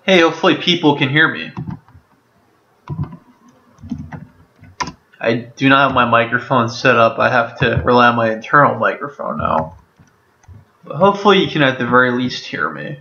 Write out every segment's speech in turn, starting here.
Hey, hopefully people can hear me. I do not have my microphone set up. I have to rely on my internal microphone now. But hopefully you can at the very least hear me.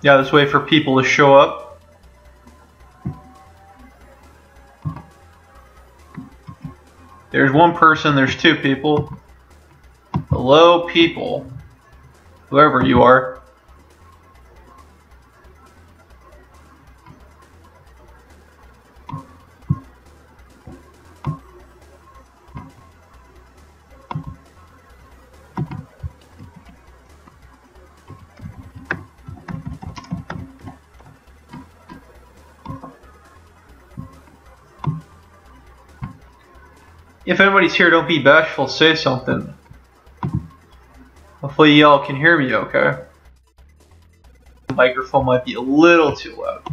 Yeah, let's wait for people to show up. There's one person, there's two people. Hello, people. Whoever you are. If anybody's here, don't be bashful, say something. Hopefully y'all can hear me okay. The microphone might be a little too loud.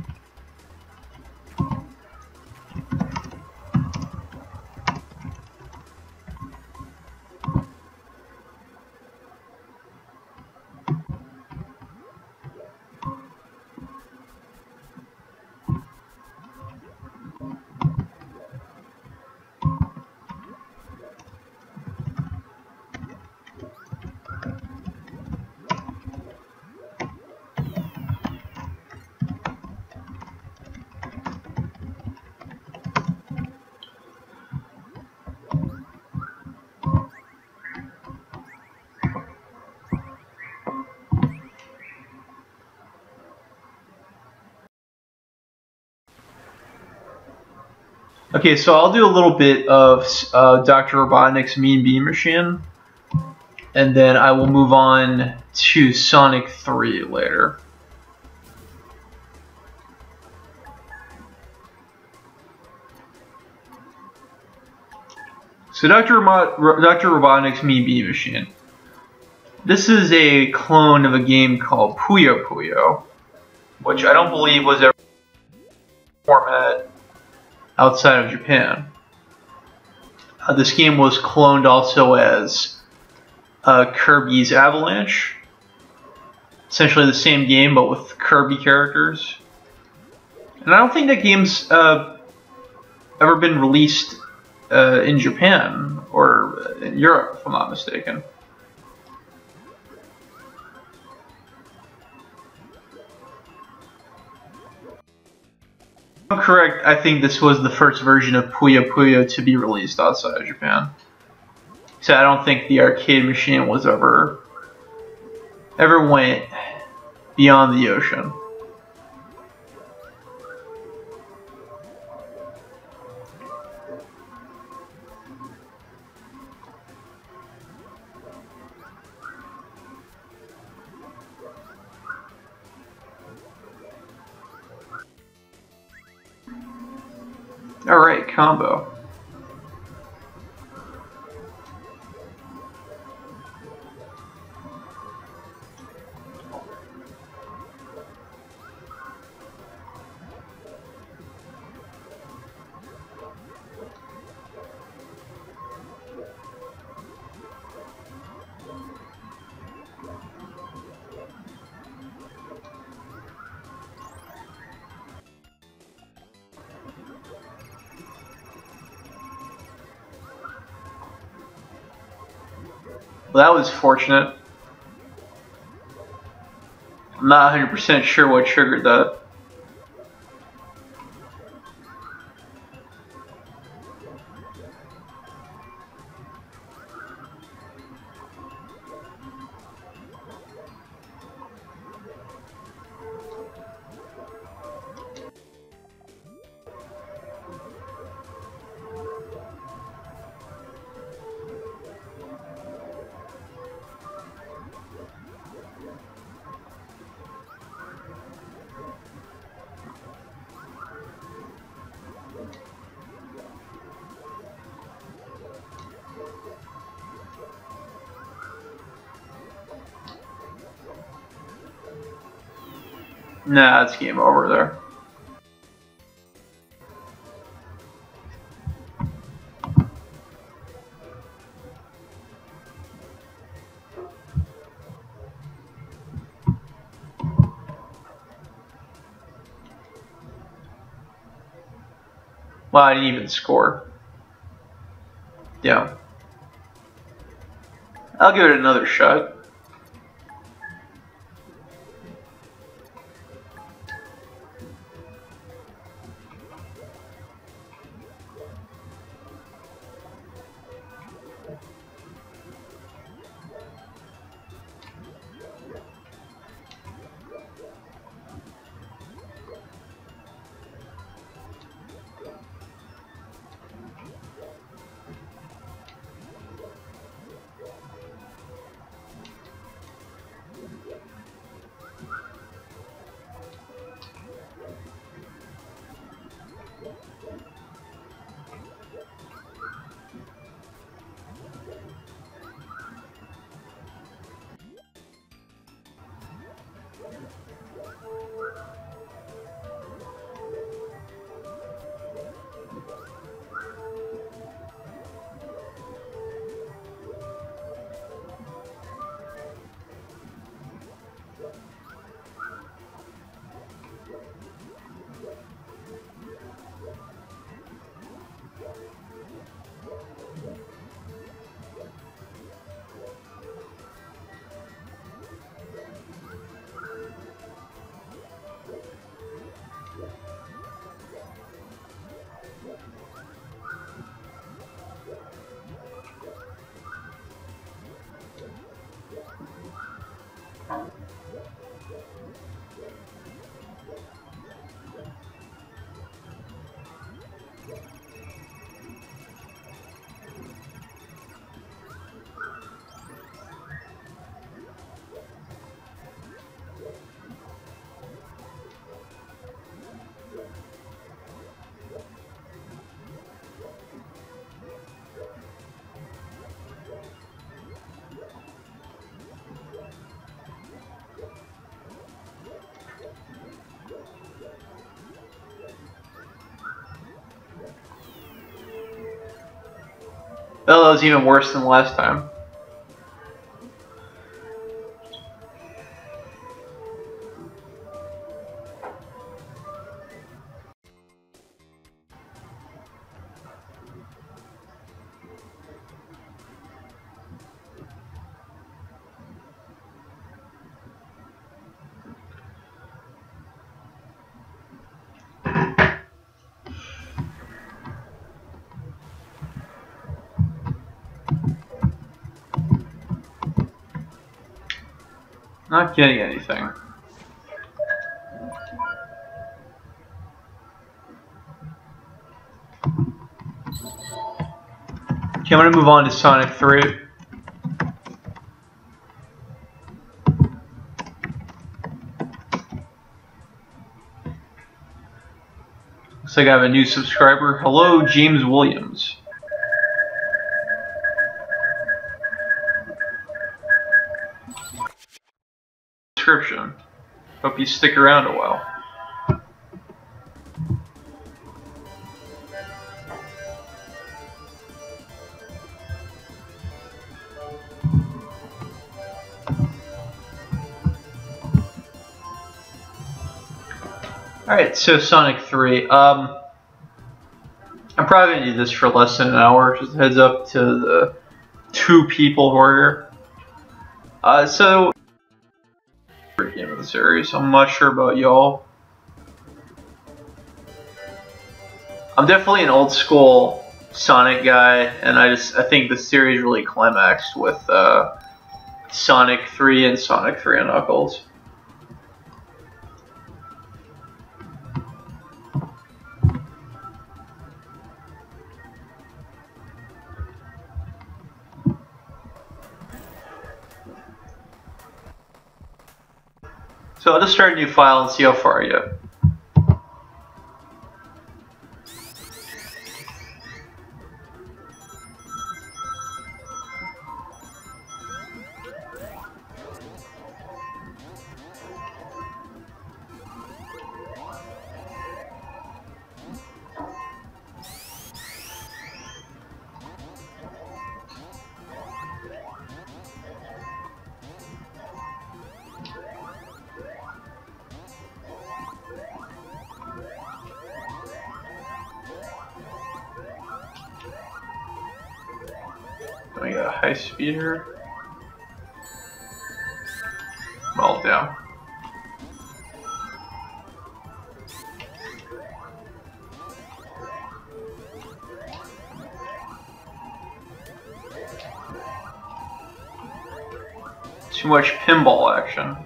Okay, so I'll do a little bit of Dr. Robotnik's Mean Bean Machine, and then I will move on to Sonic 3 later. So Dr. Robotnik's Mean Bean Machine. This is a clone of a game called Puyo Puyo, which I don't believe was ever format outside of Japan. This game was cloned also as Kirby's Avalanche. Essentially the same game, but with Kirby characters. And I don't think that game's ever been released in Japan or in Europe, if I'm not mistaken. If I'm correct, I think this was the first version of Puyo Puyo to be released outside of Japan. So I don't think the arcade machine was ever went beyond the ocean. Alright, combo. Well, that was fortunate. I'm not 100% sure what triggered that. Nah, it's game over there. Well, I didn't even score. Yeah. I'll give it another shot. Oh, that was even worse than last time. Not getting anything. Okay, I'm gonna move on to Sonic 3. Looks like I have a new subscriber. Hello, James Williams. Description. Hope you stick around a while. Alright, so Sonic 3. I'm probably going to do this for less than an hour. Just a heads up to the 2 people who are here. So, game of the series. I'm not sure about y'all. I'm definitely an old school Sonic guy, and I think the series really climaxed with Sonic 3 and Sonic 3 and Knuckles. So I'll just start a new file and see how far I get. I got a high speeder. Well, damn. Too much pinball action.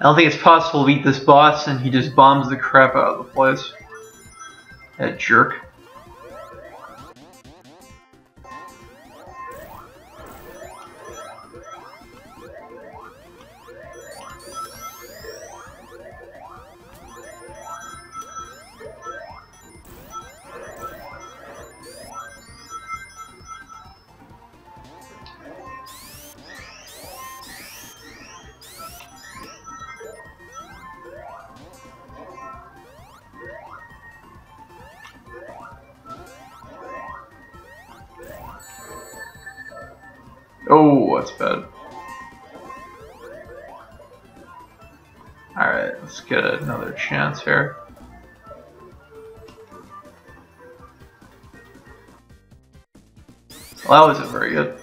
I don't think it's possible to beat this boss, and he just bombs the crap out of the place. That jerk. Oh, that's bad. Alright, let's get another chance here. Well, that wasn't very good.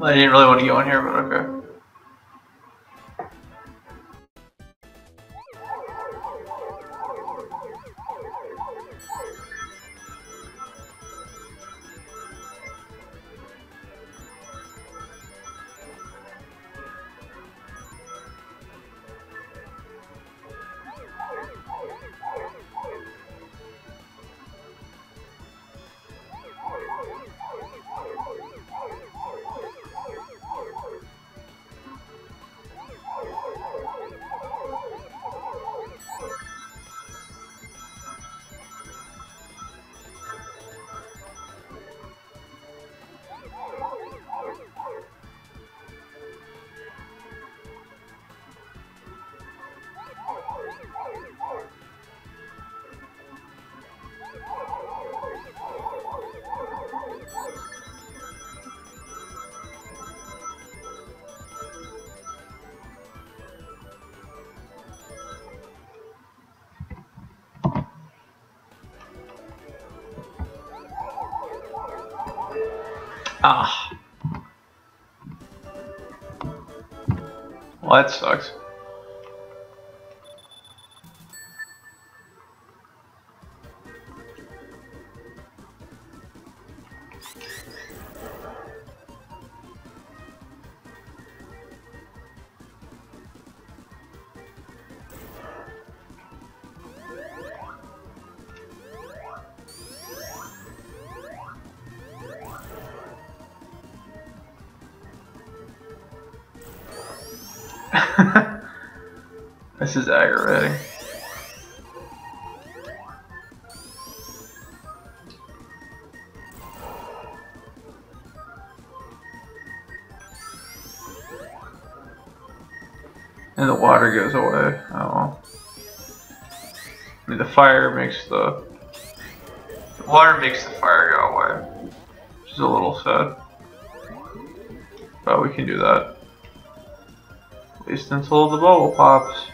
I didn't really want to go in here, but okay. Ah. Well, that sucks. This is aggravating. And the water goes away. Oh. I mean, the fire makes the water makes the fire go away, which is a little sad. But we can do that. At least until the bubble pops.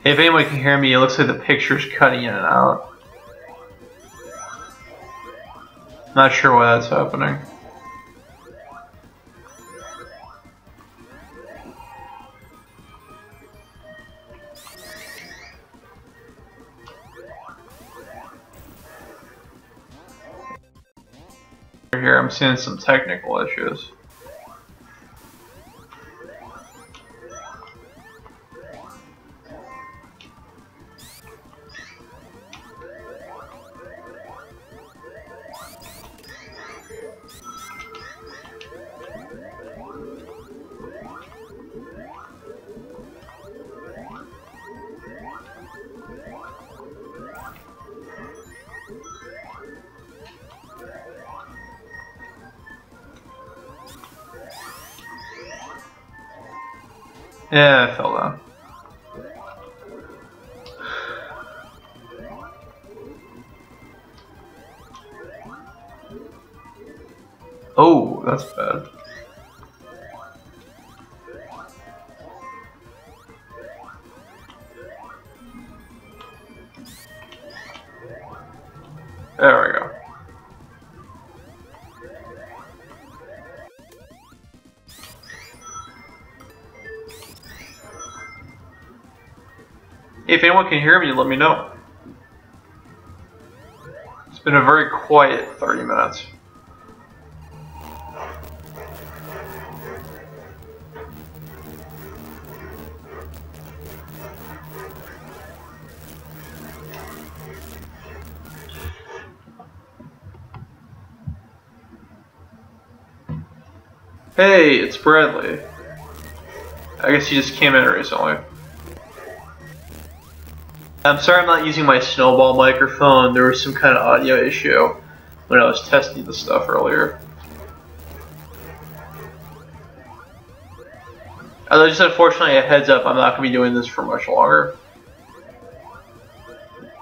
If anyone can hear me, it looks like the picture's cutting in and out. Not sure why that's happening. Here, I'm seeing some technical issues. Yeah, I fell down. Oh, that's bad. There we go. If anyone can hear me, let me know. It's been a very quiet 30 minutes. Hey, it's Bradley. I guess you just came in recently. I'm sorry I'm not using my snowball microphone. There was some kind of audio issue when I was testing the stuff earlier. Just unfortunately, a heads up, I'm not going to be doing this for much longer.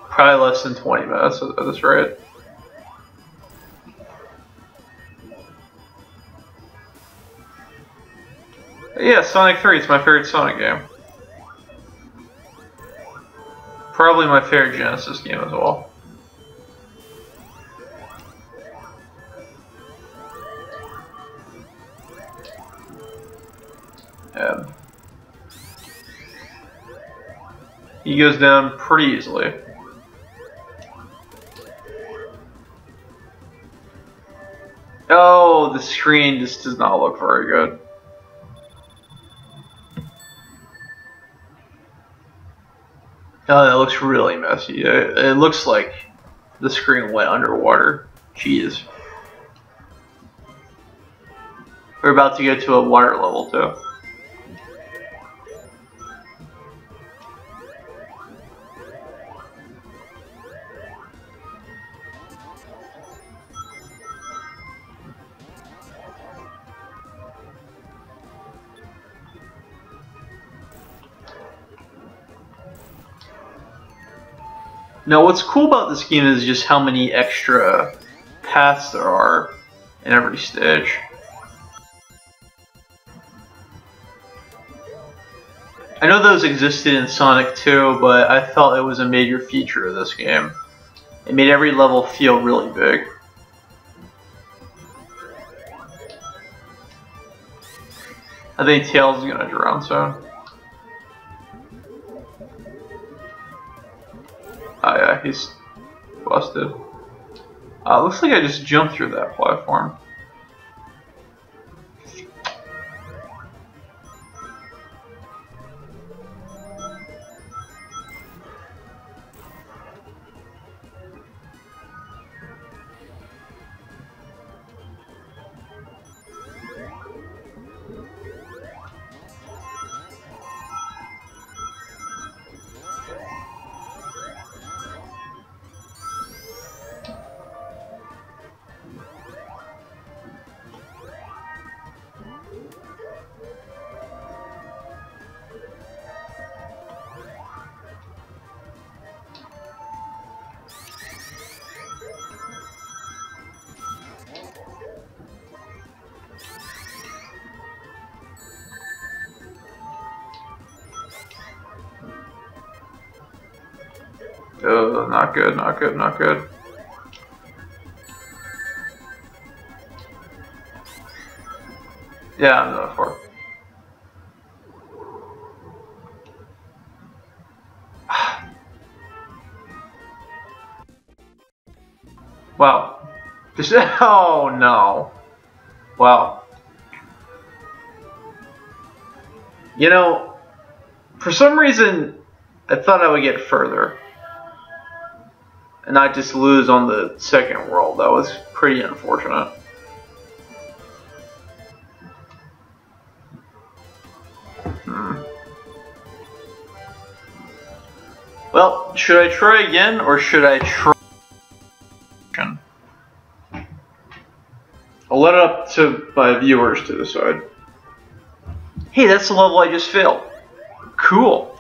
Probably less than 20 minutes at this rate. Yeah, Sonic 3, it's my favorite Sonic game. Probably my favorite Genesis game as well. Yeah. He goes down pretty easily. Oh, the screen just does not look very good. Oh, that looks really messy. It looks like the screen went underwater. Jeez. We're about to get to a water level too. Now, what's cool about this game is just how many extra paths there are in every stage. I know those existed in Sonic 2, but I felt it was a major feature of this game. It made every level feel really big. I think Tails is gonna drown soon. Oh yeah, he's busted. Looks like I just jumped through that platform. Oh, not good, not good, not good. Yeah, I'm not for. Wow. Just oh no. Wow. You know, for some reason, I thought I would get further. And not just lose on the second world. That was pretty unfortunate. Well, should I try again, or should I try? I'll let it up to my viewers to decide. Hey, that's the level I just failed. Cool.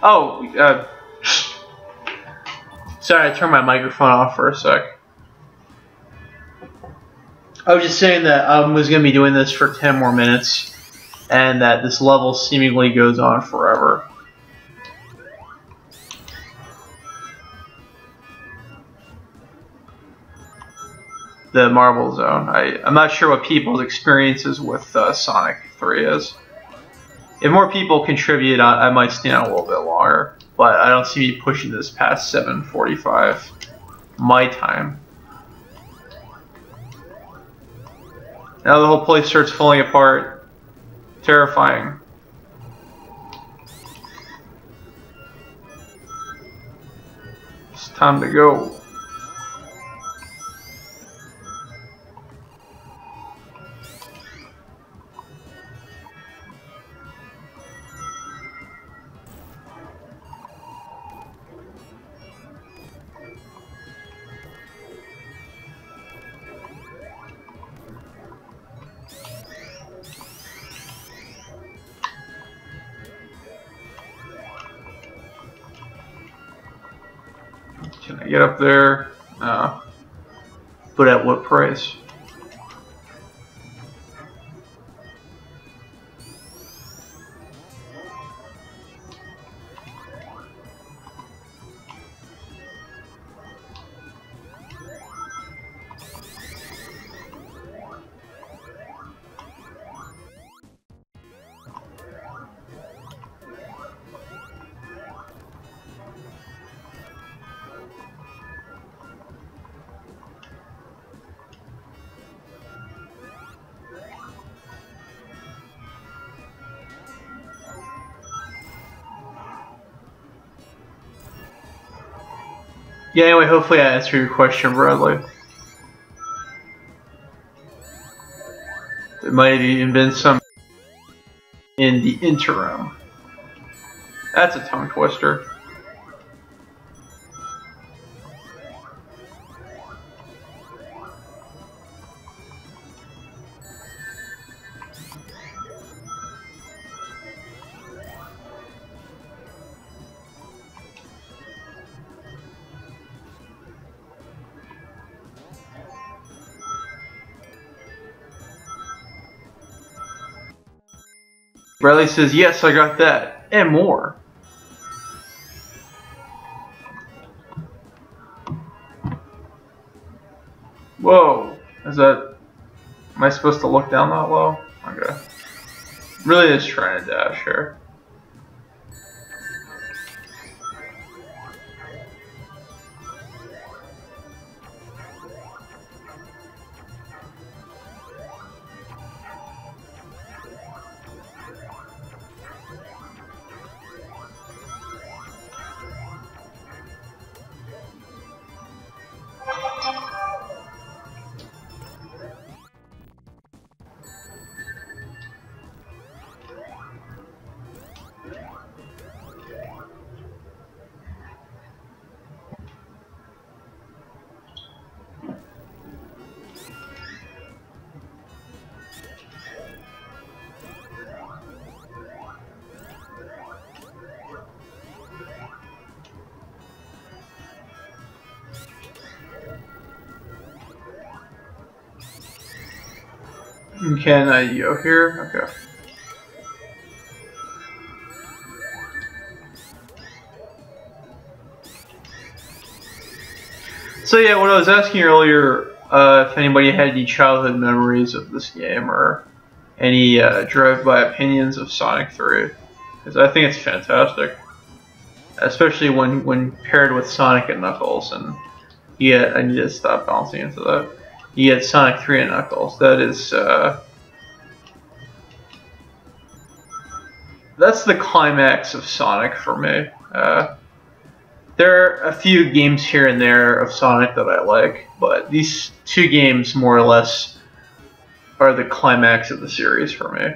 Oh, sorry, I turned my microphone off for a sec. I was just saying that I was going to be doing this for 10 more minutes, and that this level seemingly goes on forever. The Marble Zone. I'm not sure what people's experiences with Sonic 3 is. If more people contribute, I might stay on a little bit longer, but I don't see me pushing this past 7:45 my time. Now the whole place starts falling apart. Terrifying. It's time to go. Can I get up there? But at what price? Yeah, anyway, hopefully I answered your question, Bradley. There might have even been some in the interim. That's a tongue twister. Bradley says, yes, I got that, and more. Whoa, is that, am I supposed to look down that low? Okay. Really just trying to dash here. Can I go here? Okay. So yeah, what I was asking earlier, if anybody had any childhood memories of this game or any drive-by opinions of Sonic 3, because I think it's fantastic, especially when paired with Sonic and Knuckles. And yeah, I need to stop bouncing into that. You get Sonic 3 and Knuckles. That is that's the climax of Sonic for me. There are a few games here and there of Sonic that I like, but these two games more or less are the climax of the series for me.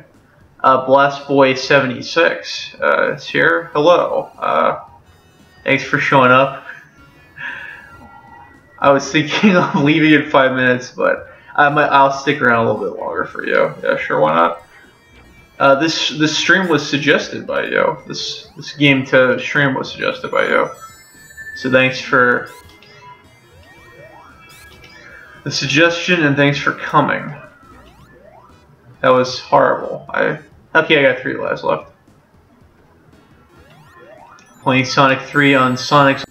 Blast Boy 76 is here. Hello. Thanks for showing up. I was thinking of leaving in 5 minutes, but I'll stick around a little bit longer for you. Yeah, sure, why not? This stream was suggested by you. This game to stream was suggested by you. So thanks for the suggestion and thanks for coming. That was horrible. Okay, I got 3 lives left. Playing Sonic 3 on Sonic's.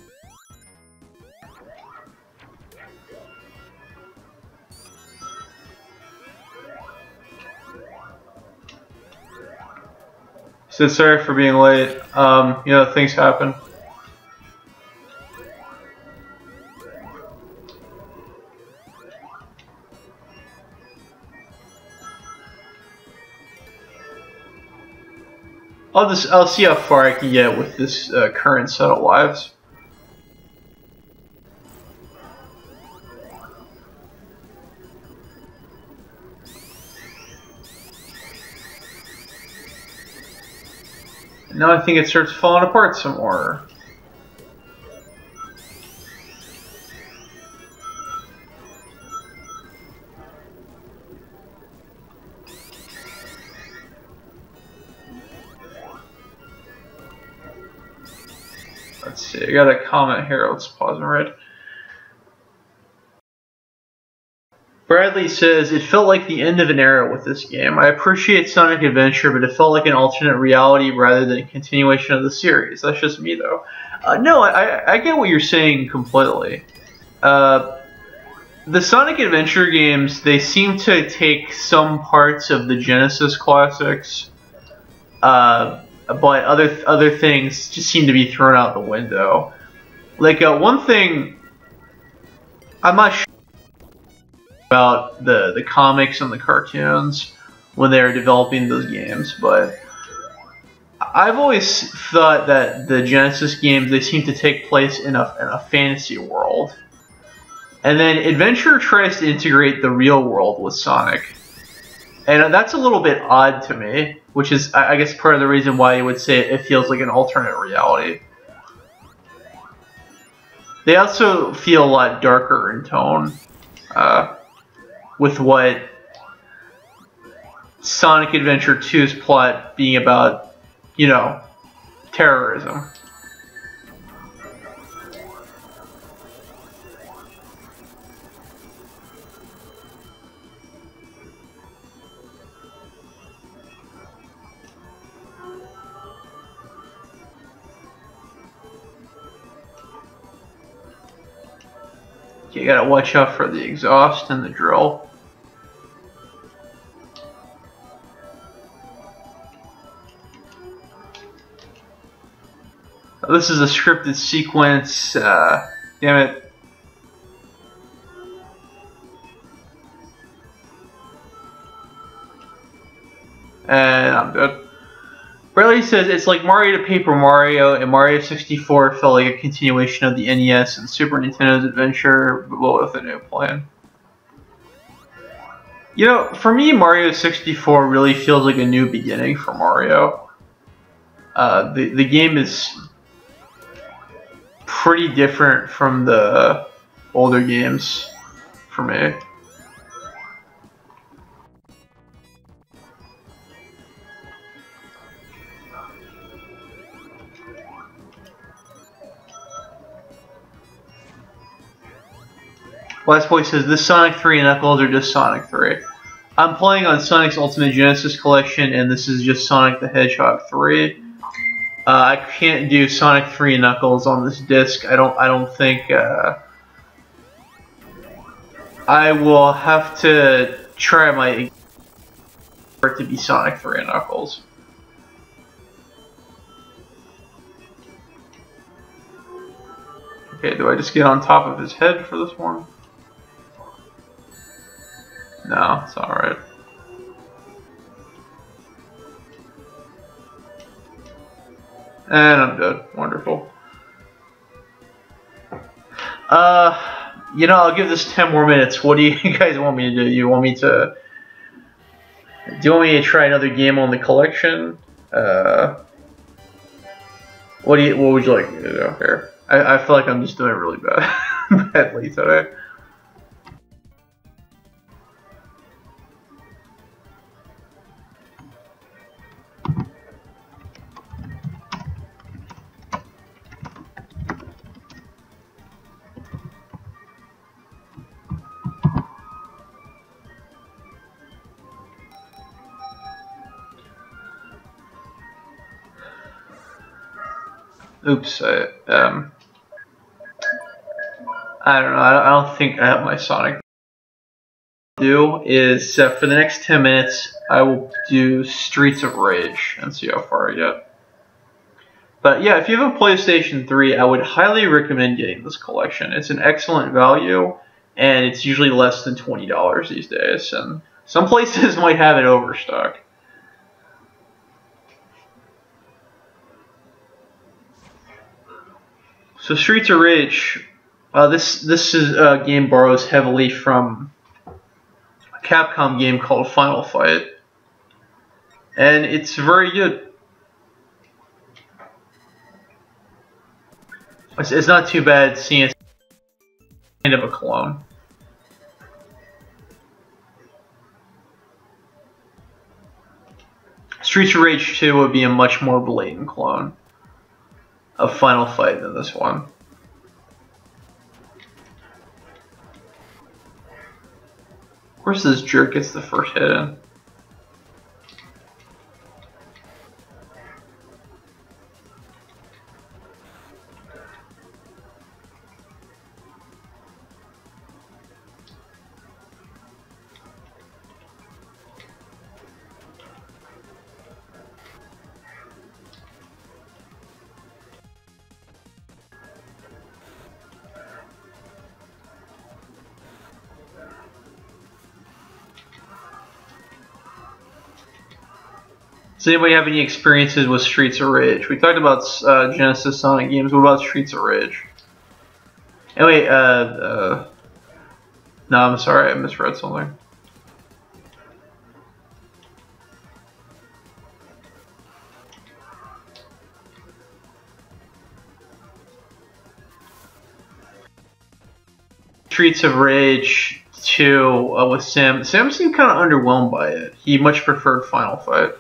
So sorry for being late. You know, things happen. I'll see how far I can get with this current set of lives. Now I think it starts falling apart some more. Let's see, I got a comment here, let's pause and read. Bradley says, it felt like the end of an era with this game. I appreciate Sonic Adventure, but it felt like an alternate reality rather than a continuation of the series. That's just me, though. No, I get what you're saying completely. The Sonic Adventure games, they seem to take some parts of the Genesis classics, but other things just seem to be thrown out the window. Like, one thing, I'm not sure about the comics and the cartoons when they were developing those games, but I've always thought that the Genesis games, they seem to take place in a fantasy world. And then Adventure tries to integrate the real world with Sonic. And that's a little bit odd to me, which is, I guess, part of the reason why you would say it feels like an alternate reality. They also feel a lot darker in tone, with what Sonic Adventure 2's plot being about, you know, terrorism. You gotta watch out for the exhaust and the drill. This is a scripted sequence. Damn it. And I'm good. Bradley says it's like Mario to Paper Mario, and Mario 64 felt like a continuation of the NES and Super Nintendo's adventure, but with a new plan. You know, for me, Mario 64 really feels like a new beginning for Mario. The game is pretty different from the older games for me. Last Boy says, this Sonic 3 and Knuckles are just Sonic 3. I'm playing on Sonic's Ultimate Genesis Collection, and this is just Sonic the Hedgehog 3. I can't do Sonic 3 and Knuckles on this disc. I don't think I will have to try my for it to be Sonic 3 and Knuckles. Okay, do I just get on top of his head for this one? No, it's alright. And I'm dead. Wonderful. You know, I'll give this 10 more minutes. What do you guys want me to do? Do you want me to try another game on the collection? What would you like me to do here? I feel like I'm just doing really badly today. oops, I don't know. I don't think I have my Sonic. Do is for the next 10 minutes I will do Streets of Rage and see how far I get. But yeah, if you have a PlayStation 3, I would highly recommend getting this collection. It's an excellent value, and it's usually less than $20 these days, and some places might have it overstock. So Streets of Rage, this game borrows heavily from a Capcom game called Final Fight, and it's very good. It's not too bad seeing it's kind of a clone. Streets of Rage 2 would be a much more blatant clone of Final Fight than this one. Of course this jerk gets the first hit in. Does anybody have any experiences with Streets of Rage? We talked about Genesis Sonic games. What about Streets of Rage? Anyway, no, I'm sorry, I misread something. Streets of Rage 2 with Sam. Sam seemed kind of underwhelmed by it. He much preferred Final Fight.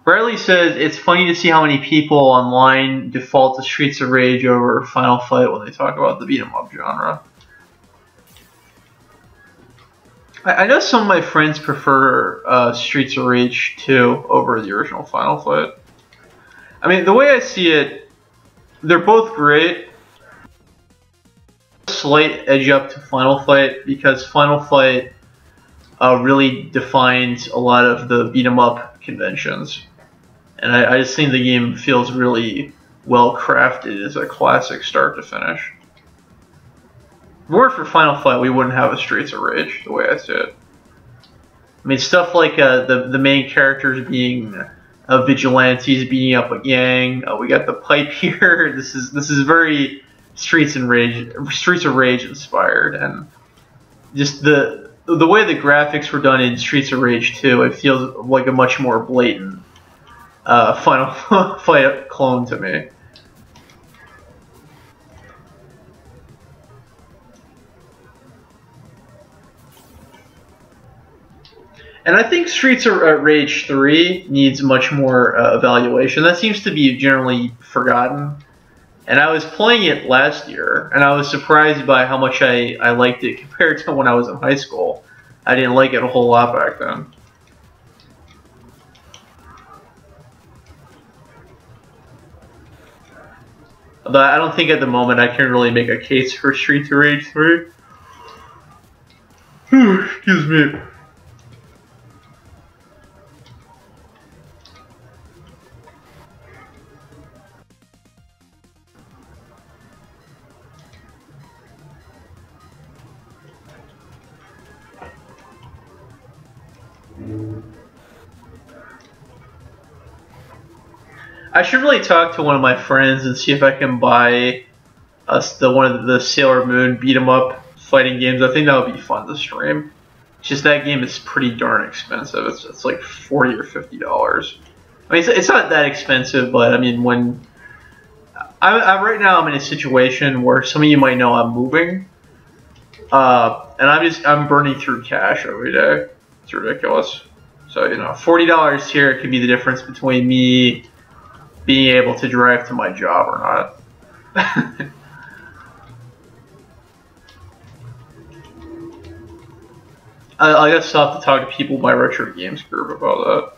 Riley says it's funny to see how many people online default to Streets of Rage over Final Fight when they talk about the beat 'em up genre. I know some of my friends prefer Streets of Rage 2 over the original Final Fight. I mean, the way I see it, they're both great. Slight edge up to Final Fight because Final Fight really defines a lot of the beat 'em up conventions. And I just think the game feels really well crafted as a classic start to finish. If it weren't for Final Fight, we wouldn't have a Streets of Rage, the way I see it. I mean, stuff like the main characters being vigilantes beating up a gang. We got the pipe here. This is very Streets of Rage inspired, and just the way the graphics were done in Streets of Rage 2, it feels like a much more blatant Final Fight clone to me. And I think Streets of Rage 3 needs much more evaluation. That seems to be generally forgotten. And I was playing it last year, and I was surprised by how much I liked it compared to when I was in high school. I didn't like it a whole lot back then. But I don't think at the moment I can really make a case for Streets of Rage 3. Excuse me. I should really talk to one of my friends and see if I can buy us one of the Sailor Moon beat 'em up fighting games. I think that would be fun to stream. It's just that game is pretty darn expensive. It's like $40 or $50. I mean, it's not that expensive, but I mean, when right now I'm in a situation where some of you might know I'm moving, and I'm burning through cash every day. It's ridiculous. So you know, $40 here could be the difference between me being able to drive to my job or not. I guess I'll have to talk to people in my retro games group about that.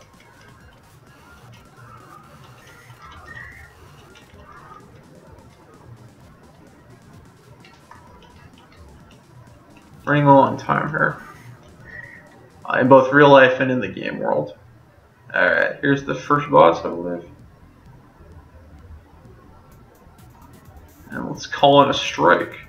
running low on time here. In both real life and in the game world. Alright, here's the first boss, I believe. And let's call it a strike.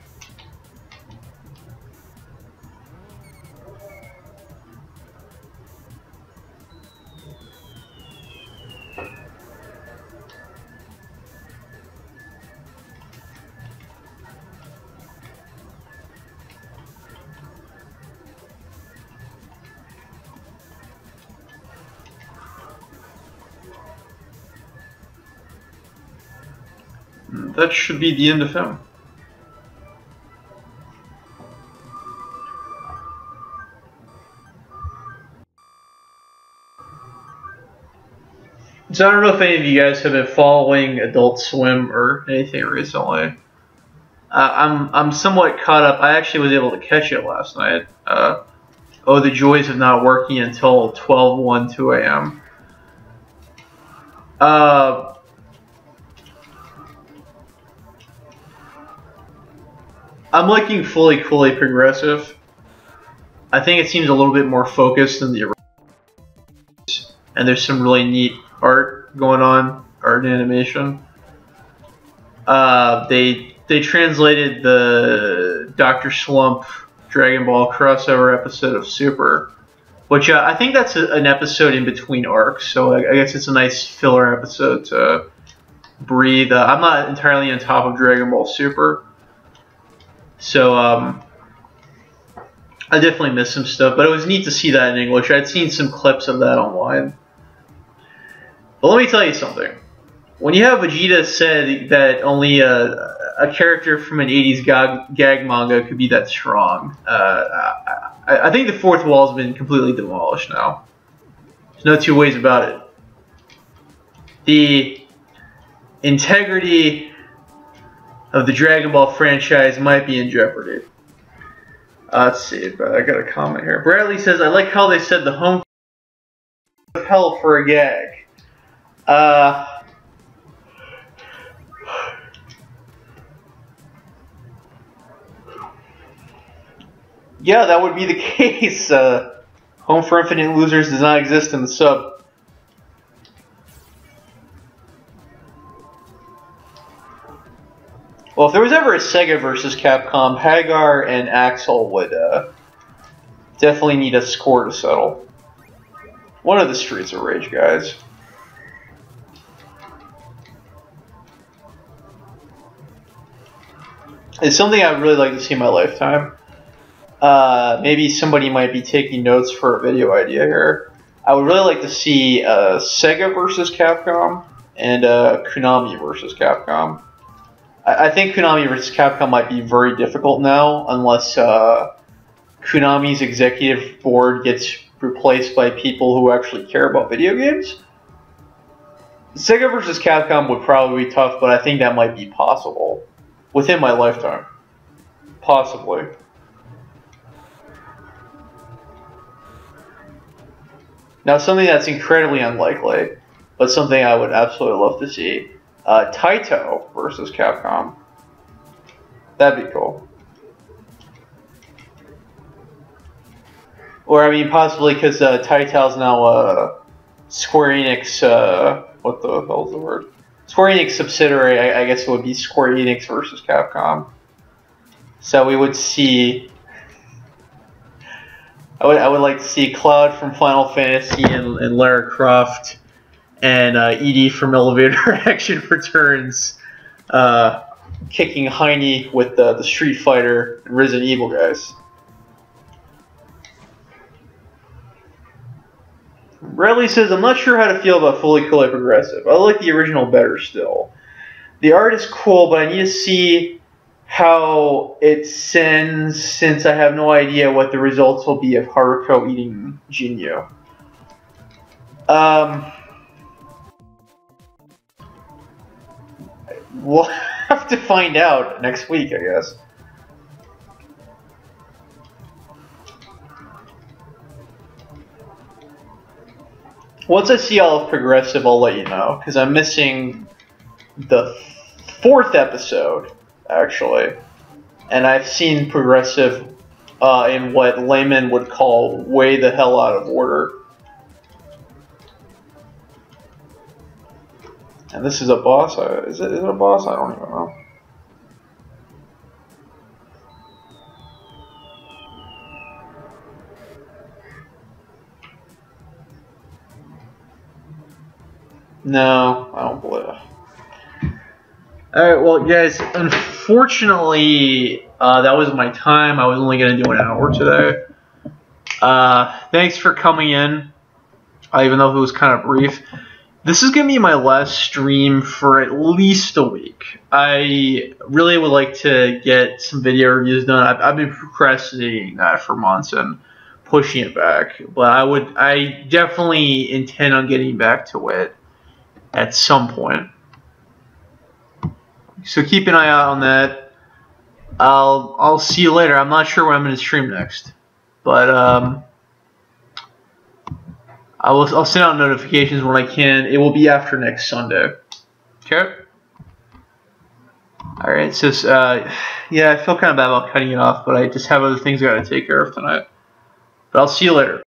That should be the end of him. So I don't know if any of you guys have been following Adult Swim or anything recently. I'm somewhat caught up. I actually was able to catch it last night. Oh, the joys of not working until 12:01, 2 a.m. I'm liking Fully Coolly Progressive. I think it seems a little bit more focused than the original, and there's some really neat art going on, art and animation. They translated the Dr. Slump Dragon Ball crossover episode of Super, which I think that's an episode in between arcs, so I guess it's a nice filler episode to breathe. I'm not entirely on top of Dragon Ball Super, so I definitely missed some stuff, but it was neat to see that in English. I'd seen some clips of that online. But let me tell you something. When you have Vegeta said that only a character from an 80s gag manga could be that strong, I think the fourth wall has been completely demolished now. There's no two ways about it. The integrity of the Dragon Ball franchise might be in jeopardy. Let's see, but I got a comment here. Bradley says, I like how they said the home of hell for a gag. Yeah, that would be the case. Home for Infinite Losers does not exist in the sub. Well, if there was ever a Sega versus Capcom, Hagar and Axel would definitely need a score to settle. One of the Streets of Rage guys. It's something I'd really like to see in my lifetime. Maybe somebody might be taking notes for a video idea here. I would really like to see Sega versus Capcom and Konami versus Capcom. I think Konami vs. Capcom might be very difficult now, unless Konami's executive board gets replaced by people who actually care about video games. Sega vs. Capcom would probably be tough, but I think that might be possible within my lifetime. Possibly. Now, something that's incredibly unlikely, but something I would absolutely love to see. Taito versus Capcom. That'd be cool. Or, I mean, possibly because Taito's now Square Enix, what the hell's the word? Square Enix subsidiary, I guess it would be Square Enix versus Capcom. So we would see... I would like to see Cloud from Final Fantasy and Lara Croft and Edie from Elevator Action Returns kicking Heine with the Street Fighter and Resident Evil guys. Bradley says, I'm not sure how to feel about Fully Coolly Progressive. I like the original better still. The art is cool, but I need to see how it sends, since I have no idea what the results will be of Haruko eating Jinyu. We'll have to find out next week, I guess. Once I see all of Progressive, I'll let you know, because I'm missing the 4th episode, actually. And I've seen Progressive in what laymen would call way the hell out of order. And this is a boss. Is it a boss? I don't even know. No, I don't believe it. Alright, well, guys, unfortunately, that was my time. I was only going to do an hour today. Thanks for coming in, even though it was kind of brief. This is going to be my last stream for at least a week. I really would like to get some video reviews done. I've been procrastinating that for months and pushing it back. But I definitely intend on getting back to it at some point. So keep an eye out on that. I'll see you later. I'm not sure when I'm going to stream next, but I'll send out notifications when I can. It will be after next Sunday. Okay. All right. So yeah, I feel kind of bad about cutting it off, but I just have other things I got to take care of tonight. But I'll see you later.